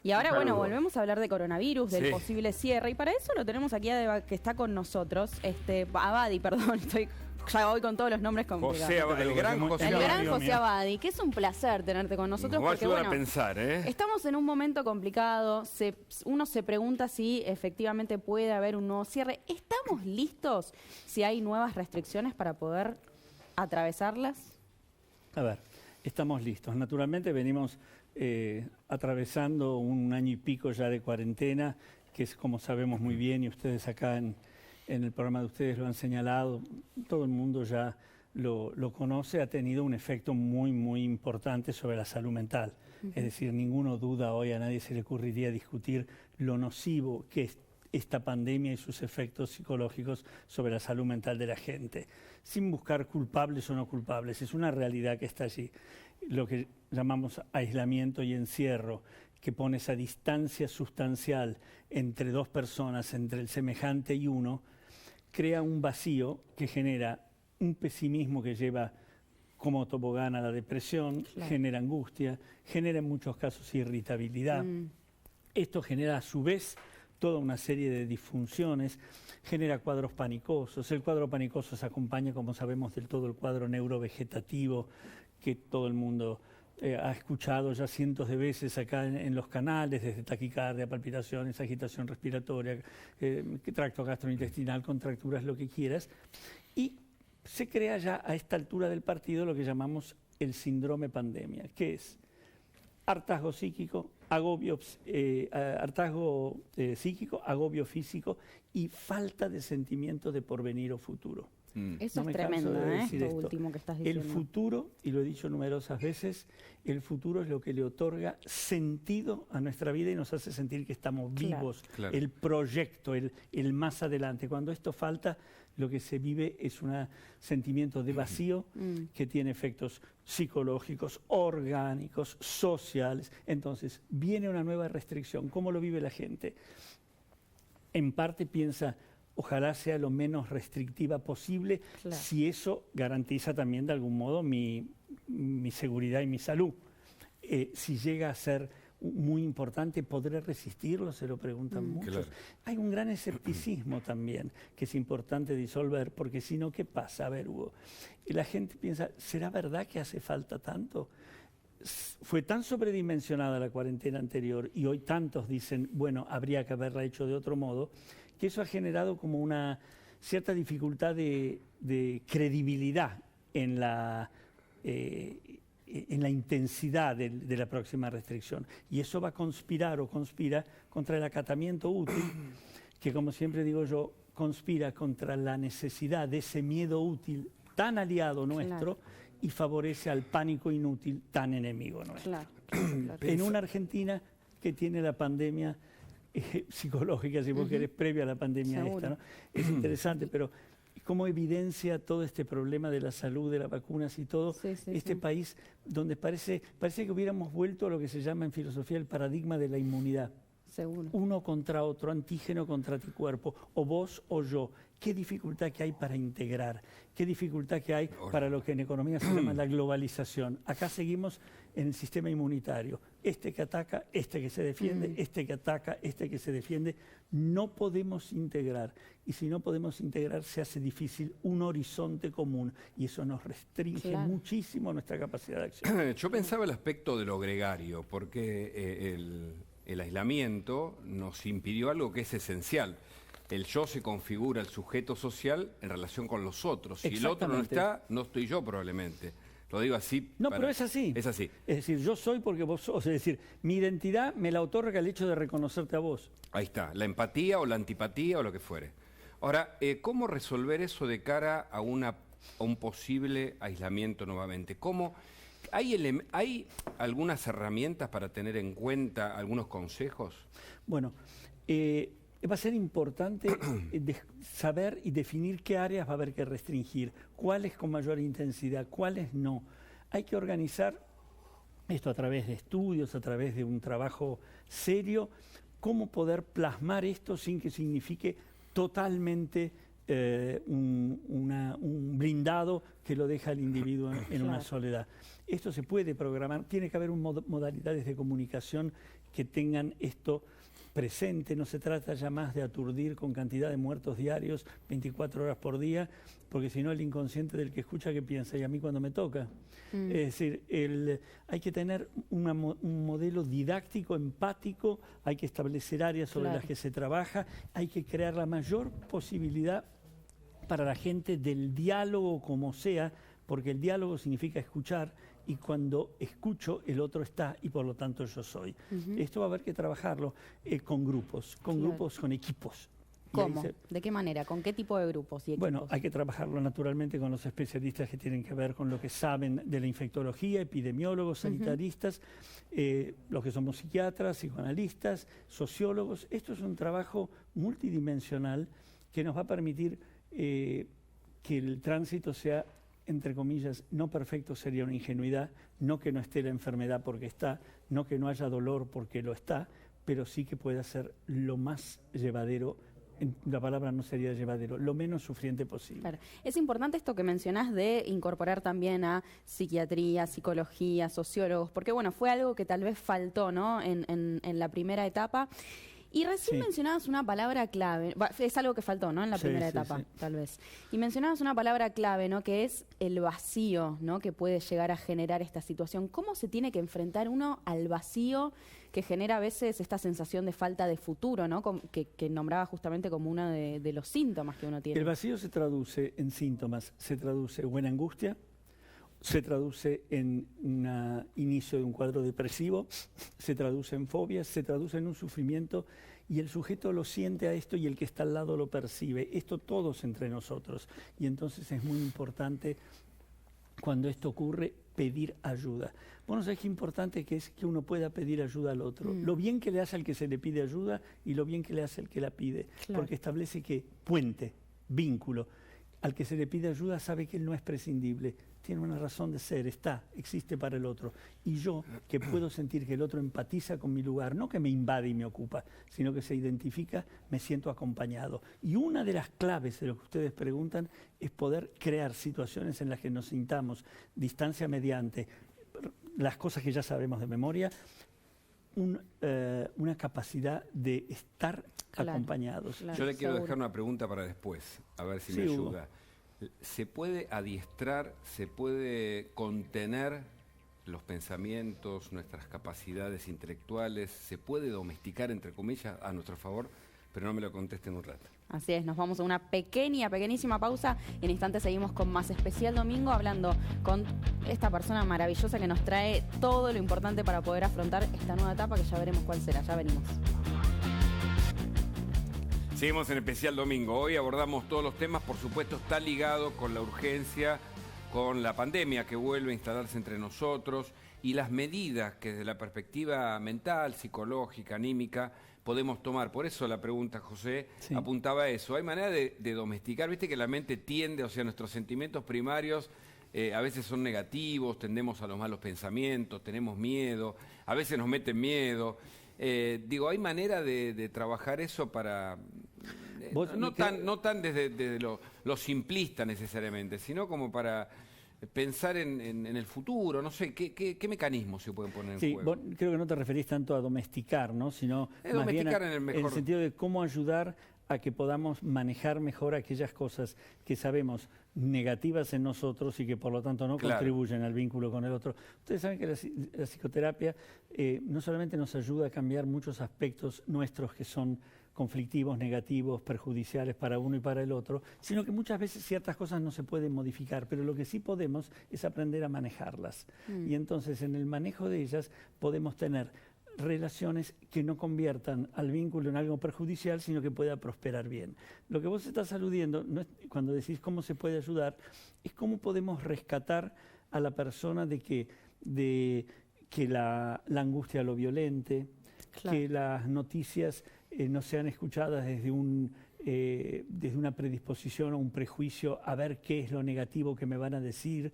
Y ahora, bueno, Saludos. volvemos a hablar de coronavirus, del Sí. posible cierre. Y para eso lo tenemos aquí que está con nosotros, Abadi, perdón, ya voy con todos los nombres complicados. José, el gran José El Abadi. gran amigo José mío. Abadi, que es un placer tenerte con nosotros. Nos va a Porque, ayudar bueno, a pensar, ¿eh? estamos en un momento complicado, uno se pregunta si efectivamente puede haber un nuevo cierre. ¿Estamos listos si hay nuevas restricciones para poder atravesarlas? A ver, estamos listos. Naturalmente venimos atravesando un año y pico ya de cuarentena, que es como sabemos muy bien, y ustedes acá en el programa de ustedes lo han señalado, todo el mundo ya lo conoce, ha tenido un efecto muy, muy importante sobre la salud mental. Es decir, ninguno duda hoy, a nadie se le ocurriría discutir lo nocivo que es esta pandemia y sus efectos psicológicos sobre la salud mental de la gente, sin buscar culpables o no culpables. Es una realidad que está allí. Lo que llamamos aislamiento y encierro, que pone esa distancia sustancial entre dos personas, entre el semejante y uno, crea un vacío que genera un pesimismo que lleva como tobogán a la depresión, Claro. genera angustia, genera en muchos casos irritabilidad. Esto genera a su vez toda una serie de disfunciones, genera cuadros panicosos. El cuadro panicoso se acompaña, como sabemos, del todo el cuadro neurovegetativo que todo el mundo ha escuchado ya cientos de veces acá en los canales, desde taquicardia, palpitaciones, agitación respiratoria, tracto gastrointestinal, contracturas, lo que quieras. Y se crea ya a esta altura del partido lo que llamamos el síndrome pandemia, que es hartazgo psíquico, psíquico, agobio físico y falta de sentimiento de porvenir o futuro. Eso No es me canso tremendo, de ¿eh? decir Esto esto. último que estás El diciendo. futuro, y lo he dicho numerosas veces, el futuro es lo que le otorga sentido a nuestra vida y nos hace sentir que estamos Claro. vivos. Claro. El proyecto, el más adelante. Cuando esto falta, lo que se vive es un sentimiento de vacío que tiene efectos psicológicos, orgánicos, sociales. Entonces, viene una nueva restricción. ¿Cómo lo vive la gente? En parte piensa, ojalá sea lo menos restrictiva posible, Claro. si eso garantiza también de algún modo mi seguridad y mi salud. Si llega a ser muy importante, ¿podré resistirlo? Se lo preguntan muchos. Claro. Hay un gran escepticismo también que es importante disolver, porque si no, ¿qué pasa? A ver, Hugo, y la gente piensa, ¿será verdad que hace falta tanto? Fue tan sobredimensionada la cuarentena anterior y hoy tantos dicen, bueno, habría que haberla hecho de otro modo, que eso ha generado como una cierta dificultad de credibilidad en la intensidad de la próxima restricción. Y eso va a conspirar o conspira contra el acatamiento útil, que como siempre digo yo, conspira contra la necesidad de ese miedo útil tan aliado nuestro, Claro. y favorece al pánico inútil tan enemigo nuestro. Claro, claro. En una Argentina que tiene la pandemia psicológica, si vos querés, previa a la pandemia Seguro. esta, ¿no? Es interesante, pero cómo evidencia todo este problema de la salud, de las vacunas y todo, Sí, sí, este sí. país donde parece que hubiéramos vuelto a lo que se llama en filosofía el paradigma de la inmunidad. Seguro. Uno contra otro, antígeno contra anticuerpo, o vos o yo. Qué dificultad que hay para integrar, qué dificultad que hay para lo que en economía se llama la globalización. Acá seguimos en el sistema inmunitario. Este que ataca, este que se defiende, este que ataca, este que se defiende. No podemos integrar. Y si no podemos integrar, se hace difícil un horizonte común. Y eso nos restringe Claro. muchísimo nuestra capacidad de acción. Yo pensaba el aspecto de lo gregario, porque el aislamiento nos impidió algo que es esencial. El yo se configura, el sujeto social, en relación con los otros. Si el otro no Exactamente. está, no estoy yo probablemente. Lo digo así. No, pero es así. Es así. Es decir, yo soy porque vos sos. Es decir, mi identidad me la otorga el hecho de reconocerte a vos. Ahí está, la empatía o la antipatía o lo que fuere. Ahora, ¿cómo resolver eso de cara a un posible aislamiento nuevamente? ¿Cómo? ¿Hay algunas herramientas para tener en cuenta, algunos consejos? Bueno, va a ser importante saber y definir qué áreas va a haber que restringir, cuáles con mayor intensidad, cuáles no. Hay que organizar esto a través de estudios, a través de un trabajo serio, cómo poder plasmar esto sin que signifique totalmente un blindado que lo deja al individuo en una soledad. Esto se puede programar, tiene que haber modalidades de comunicación que tengan esto presente. No se trata ya más de aturdir con cantidad de muertos diarios 24 horas por día, porque si no el inconsciente del que escucha que piensa, y a mí cuando me toca. Es decir, hay que tener un modelo didáctico, empático, hay que establecer áreas sobre las que se trabaja, hay que crear la mayor posibilidad para la gente del diálogo como sea, porque el diálogo significa escuchar, y cuando escucho el otro está y por lo tanto yo soy. Esto va a haber que trabajarlo con grupos, con equipos. ¿Cómo? ¿De qué manera? ¿Con qué tipo de grupos y equipos? Bueno, hay que trabajarlo naturalmente con los especialistas que tienen que ver con lo que saben de la infectología, epidemiólogos, sanitaristas, los que somos psiquiatras, psicoanalistas, sociólogos. Esto es un trabajo multidimensional que nos va a permitir que el tránsito sea, entre comillas, no perfecto, sería una ingenuidad, no que no esté la enfermedad porque está, no que no haya dolor porque lo está, pero sí que pueda ser lo más llevadero. La palabra no sería llevadero, lo menos sufriente posible. Claro. Es importante esto que mencionás de incorporar también a psiquiatría, psicología, sociólogos, porque bueno, fue algo que tal vez faltó, ¿no? en la primera etapa. Y recién mencionabas una palabra clave, es algo que faltó, ¿no? En la primera etapa, tal vez. Y mencionabas una palabra clave, ¿no? Que es el vacío, ¿no? Que puede llegar a generar esta situación. ¿Cómo se tiene que enfrentar uno al vacío que genera a veces esta sensación de falta de futuro, ¿no? Que nombraba justamente como uno de los síntomas que uno tiene? El vacío se traduce en síntomas, se traduce o en angustia, se traduce en un inicio de un cuadro depresivo, se traduce en fobias, se traduce en un sufrimiento, y el sujeto lo siente a esto y el que está al lado lo percibe. Esto todos entre nosotros. Y entonces es muy importante, cuando esto ocurre, pedir ayuda. Bueno, ¿sabes qué importante que es que uno pueda pedir ayuda al otro? Lo bien que le hace al que se le pide ayuda y lo bien que le hace al que la pide. Claro. Porque establece que puente, vínculo. Al que se le pide ayuda sabe que él no es prescindible, tiene una razón de ser, existe para el otro. Y yo, que puedo sentir que el otro empatiza con mi lugar, no que me invade y me ocupa, sino que se identifica, me siento acompañado. Y una de las claves de lo que ustedes preguntan es poder crear situaciones en las que nos sintamos, distancia mediante, las cosas que ya sabemos de memoria, una capacidad de estar acompañados. Claro, yo le quiero dejar una pregunta para después, a ver si me ayuda. ¿Se puede adiestrar, se puede contener los pensamientos, nuestras capacidades intelectuales? ¿Se puede domesticar, entre comillas, a nuestro favor? Pero no me lo contesten un rato. Así es, nos vamos a una pequeñísima pausa. En instantes seguimos con más Especial Domingo, hablando con esta persona maravillosa que nos trae todo lo importante para poder afrontar esta nueva etapa, que ya veremos cuál será. Ya venimos. Seguimos en Especial Domingo. Hoy abordamos todos los temas, por supuesto está ligado con la urgencia, con la pandemia que vuelve a instalarse entre nosotros y las medidas que desde la perspectiva mental, psicológica, anímica, podemos tomar. Por eso la pregunta, José, apuntaba a eso. ¿Hay manera de domesticar? Viste que la mente tiende, o sea, nuestros sentimientos primarios a veces son negativos, tendemos a los malos pensamientos, tenemos miedo, a veces nos meten miedo. ¿Hay manera de trabajar eso para... no tan desde lo simplista necesariamente, sino como para pensar en el futuro? No sé, ¿qué mecanismos se pueden poner en juego? Vos creo que no te referís tanto a domesticar, ¿no? Sino más bien en el sentido de cómo ayudar a que podamos manejar mejor aquellas cosas que sabemos negativas en nosotros y que por lo tanto no contribuyen al vínculo con el otro. Ustedes saben que la psicoterapia no solamente nos ayuda a cambiar muchos aspectos nuestros que son conflictivos, negativos, perjudiciales para uno y para el otro, sino que muchas veces ciertas cosas no se pueden modificar, pero lo que sí podemos es aprender a manejarlas. Y entonces en el manejo de ellas podemos tener relaciones que no conviertan al vínculo en algo perjudicial, sino que pueda prosperar bien. Lo que vos estás aludiendo, no es, cuando decís cómo se puede ayudar, es cómo podemos rescatar a la persona de que la angustia lo violente, que las noticias no sean escuchadas desde una predisposición o un prejuicio a ver qué es lo negativo que me van a decir,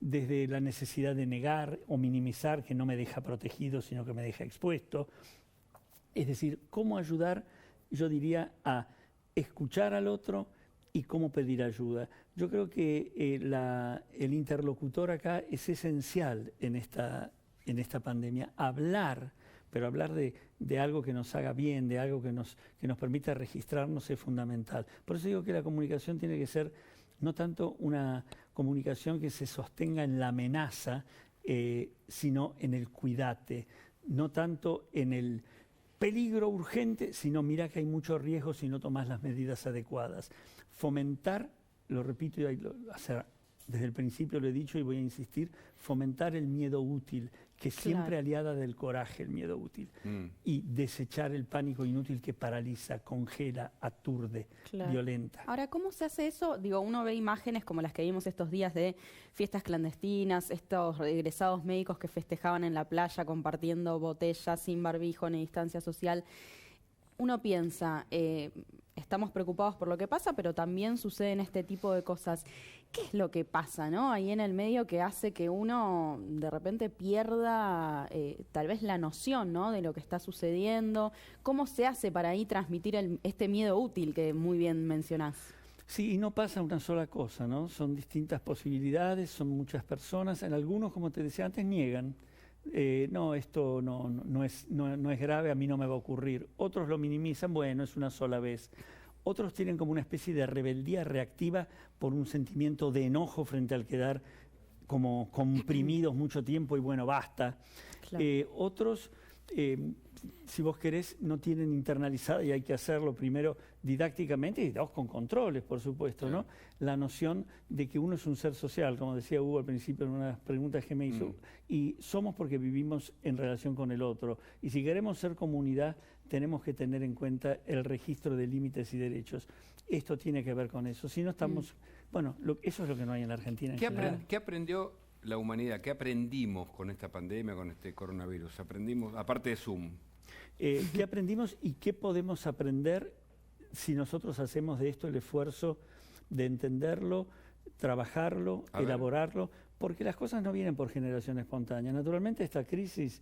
desde la necesidad de negar o minimizar, que no me deja protegido, sino que me deja expuesto. Es decir, cómo ayudar, yo diría, a escuchar al otro y cómo pedir ayuda. Yo creo que el interlocutor acá es esencial en esta pandemia. Hablar, pero hablar de algo que nos haga bien, de algo que nos permita registrarnos es fundamental. Por eso digo que la comunicación tiene que ser no tanto una comunicación que se sostenga en la amenaza, sino en el cuidate, no tanto en el peligro urgente, sino mira que hay mucho riesgo si no tomas las medidas adecuadas. Fomentar, lo repito, desde el principio lo he dicho y voy a insistir, fomentar el miedo útil, que es siempre aliada del coraje, el miedo útil, y desechar el pánico inútil que paraliza, congela, aturde, violenta. Ahora, ¿cómo se hace eso? Digo, uno ve imágenes como las que vimos estos días de fiestas clandestinas, estos egresados médicos que festejaban en la playa compartiendo botellas sin barbijo ni distancia social. Uno piensa, estamos preocupados por lo que pasa, pero también suceden este tipo de cosas. ¿Qué es lo que pasa, no? Ahí en el medio que hace que uno de repente pierda tal vez la noción, ¿no?, de lo que está sucediendo. ¿Cómo se hace para ahí transmitir este miedo útil que muy bien mencionás? Sí, y no pasa una sola cosa, ¿no? Son distintas posibilidades, son muchas personas. En algunos, como te decía antes, niegan. No, esto no es grave, a mí no me va a ocurrir. Otros lo minimizan, bueno, es una sola vez. Otros tienen como una especie de rebeldía reactiva por un sentimiento de enojo frente al quedar como comprimidos mucho tiempo y bueno, basta. Claro. Otros, si vos querés, no tienen internalizada, y hay que hacerlo primero didácticamente y dos con controles, por supuesto, ¿no? La noción de que uno es un ser social, como decía Hugo al principio en una de las preguntas que me hizo, y somos porque vivimos en relación con el otro. Y si queremos ser comunidad, tenemos que tener en cuenta el registro de límites y derechos. Esto tiene que ver con eso. Si no estamos... Bueno, eso es lo que no hay en la Argentina en general. ¿Qué aprendió la humanidad? ¿Qué aprendimos con esta pandemia, con este coronavirus? ¿Aprendimos, aparte de Zoom? ¿Qué aprendimos y qué podemos aprender si nosotros hacemos de esto el esfuerzo de entenderlo, trabajarlo, elaborarlo? Porque las cosas no vienen por generación espontánea. Naturalmente esta crisis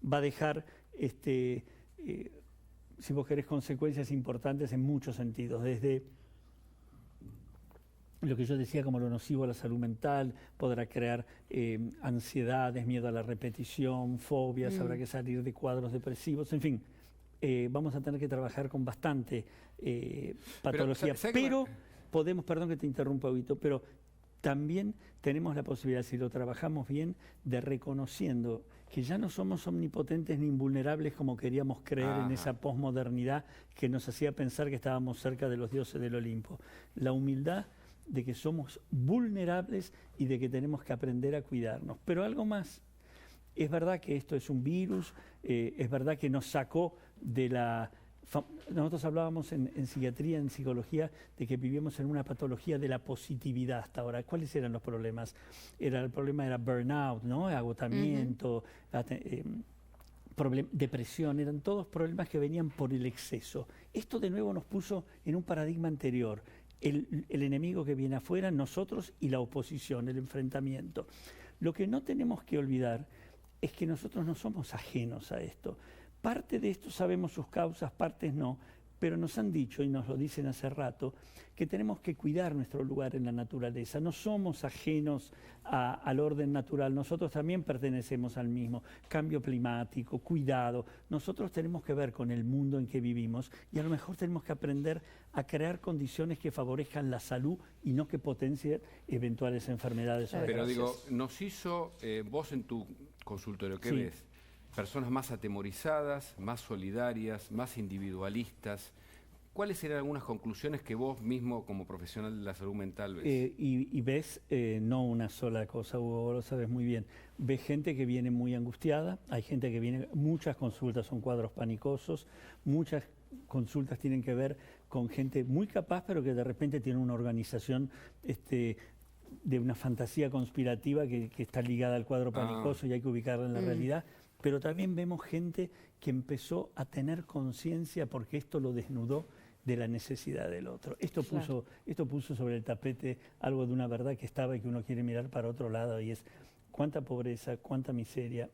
va a dejar, si vos querés, consecuencias importantes en muchos sentidos, desde lo que yo decía como lo nocivo a la salud mental, podrá crear ansiedades, miedo a la repetición, fobias, habrá que salir de cuadros depresivos, en fin, vamos a tener que trabajar con bastante patología. Pero podemos, perdón que te interrumpa, Huguito, pero también tenemos la posibilidad, si lo trabajamos bien, de reconociendo que ya no somos omnipotentes ni invulnerables como queríamos creer en esa posmodernidad que nos hacía pensar que estábamos cerca de los dioses del Olimpo. La humildad de que somos vulnerables y de que tenemos que aprender a cuidarnos. Pero algo más, es verdad que esto es un virus, es verdad que nos sacó de la... Nosotros hablábamos en psiquiatría, en psicología, de que vivíamos en una patología de la positividad hasta ahora. ¿Cuáles eran los problemas? El problema era burnout, ¿no? Agotamiento, depresión, eran todos problemas que venían por el exceso. Esto de nuevo nos puso en un paradigma anterior. El enemigo que viene afuera, nosotros y la oposición, el enfrentamiento. Lo que no tenemos que olvidar es que nosotros no somos ajenos a esto. Parte de esto sabemos sus causas, partes no, pero nos han dicho, y nos lo dicen hace rato, que tenemos que cuidar nuestro lugar en la naturaleza. No somos ajenos al orden natural, nosotros también pertenecemos al mismo. Cambio climático, cuidado. Nosotros tenemos que ver con el mundo en que vivimos y a lo mejor tenemos que aprender a crear condiciones que favorezcan la salud y no que potencien eventuales enfermedades. Pero digo, nos hizo, vos en tu consultorio, ¿qué ves? Personas más atemorizadas, más solidarias, más individualistas. ¿Cuáles serían algunas conclusiones que vos mismo como profesional de la salud mental ves? Y ves no una sola cosa, Hugo, vos lo sabes muy bien. Ves gente que viene muy angustiada, hay gente que viene, muchas consultas son cuadros panicosos, muchas consultas tienen que ver con gente muy capaz, pero que de repente tiene una organización de una fantasía conspirativa que está ligada al cuadro panicoso y hay que ubicarla en la realidad. Pero también vemos gente que empezó a tener conciencia porque esto lo desnudó de la necesidad del otro. Esto puso sobre el tapete algo de una verdad que estaba y que uno quiere mirar para otro lado, y es cuánta pobreza, cuánta miseria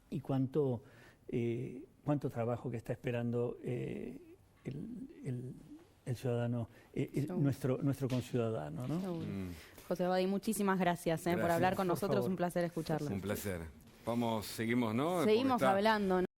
y cuánto trabajo que está esperando el ciudadano, nuestro conciudadano, ¿no? José Abadí, muchísimas gracias por hablar con nosotros, un placer escucharlo. Un placer. Seguimos, ¿no? Seguimos hablando, ¿no?